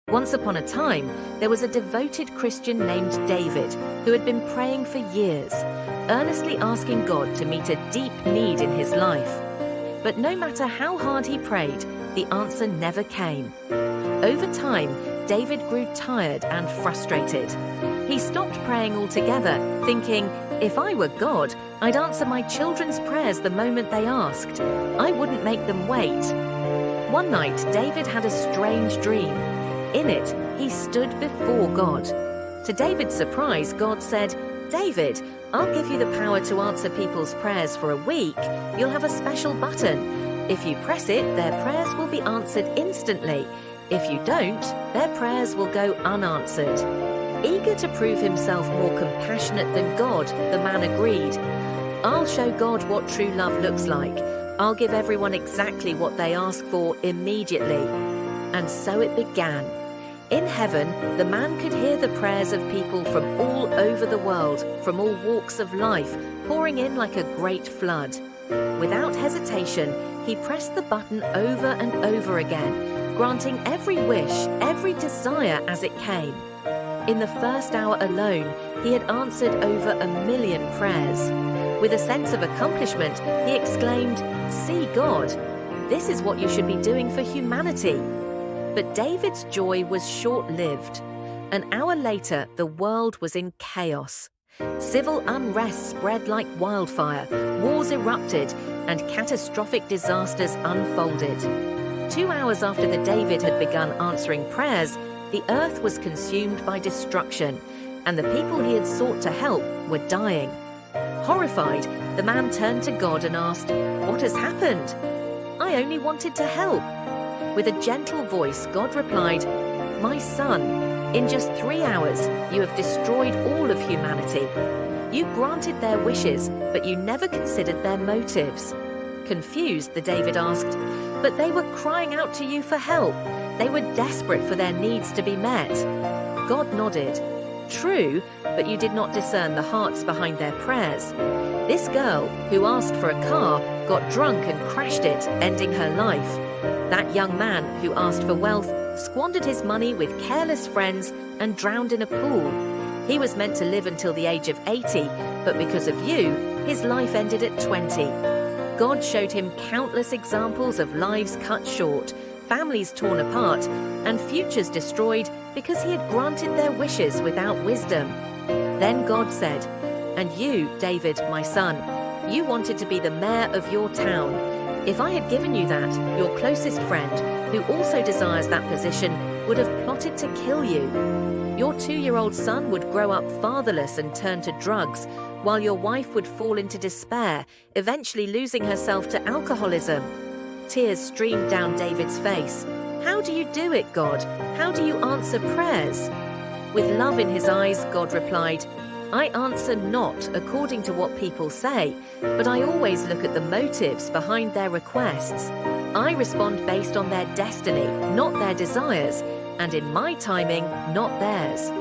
Once upon a time, there was a devoted Christian named David who had been praying for years, earnestly asking God to meet a deep need in his life. But no matter how hard he prayed, the answer never came. Over time, David grew tired and frustrated. He stopped praying altogether, thinking, if I were God, I'd answer my children's prayers the moment they asked. I wouldn't make them wait. One night, David had a strange dream. In it, he stood before God. To David's surprise, God said, "David, I'll give you the power to answer people's prayers for a week. You'll have a special button. If you press it, their prayers will be answered instantly. If you don't, their prayers will go unanswered." Eager to prove himself more compassionate than God, the man agreed. "I'll show God what true love looks like. I'll give everyone exactly what they ask for immediately." And so it began. In heaven, the man could hear the prayers of people from all over the world, from all walks of life, pouring in like a great flood. Without hesitation, he pressed the button over and over again, granting every wish, every desire as it came. In the first hour alone, he had answered over 1,000,000 prayers. With a sense of accomplishment, he exclaimed, "See, God, this is what you should be doing for humanity." But David's joy was short-lived. An hour later, the world was in chaos. Civil unrest spread like wildfire, wars erupted, and catastrophic disasters unfolded. 2 hours after David had begun answering prayers, the earth was consumed by destruction, and the people he had sought to help were dying. Horrified, the man turned to God and asked, "What has happened?" "I only wanted to help." With a gentle voice, God replied, "My son, in just 3 hours, you have destroyed all of humanity. You granted their wishes, but you never considered their motives." Confused, David asked, "But they were crying out to you for help. They were desperate for their needs to be met." God nodded. "True, but you did not discern the hearts behind their prayers. This girl, who asked for a car, got drunk and crashed it, ending her life. That young man, who asked for wealth, squandered his money with careless friends and drowned in a pool. He was meant to live until the age of 80, but because of you, his life ended at 20. God showed him countless examples of lives cut short, families torn apart, and futures destroyed because he had granted their wishes without wisdom. Then God said, "And you, David, my son, you wanted to be the mayor of your town. If I had given you that, your closest friend, who also desires that position, would have plotted to kill you. Your 2-year-old son would grow up fatherless and turn to drugs, while your wife would fall into despair, eventually losing herself to alcoholism." Tears streamed down David's face. "How do you do it, God? How do you answer prayers?" With love in his eyes, God replied, "I answer not according to what people say, but I always look at the motives behind their requests. I respond based on their destiny, not their desires, and in my timing, not theirs.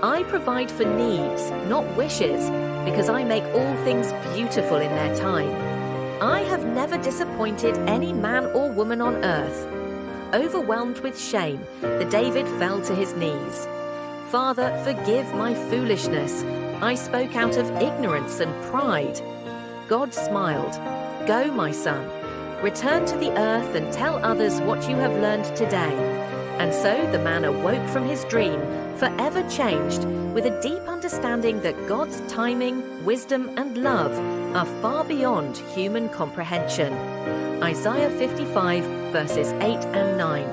I provide for needs, not wishes, because I make all things beautiful in their time. I have never disappointed any man or woman on earth." Overwhelmed with shame, David fell to his knees. "Father, forgive my foolishness. I spoke out of ignorance and pride." God smiled. "Go, my son. Return to the earth and tell others what you have learned today." And so the man awoke from his dream, forever changed, with a deep understanding that God's timing, wisdom, and love are far beyond human comprehension. Isaiah 55, verses 8 and 9.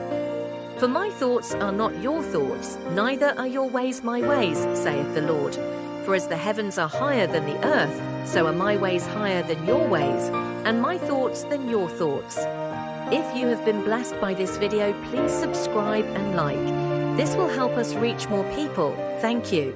"For my thoughts are not your thoughts, neither are your ways my ways, saith the Lord. For as the heavens are higher than the earth, so are my ways higher than your ways, and my thoughts than your thoughts." If you have been blessed by this video, please subscribe and like. This will help us reach more people. Thank you.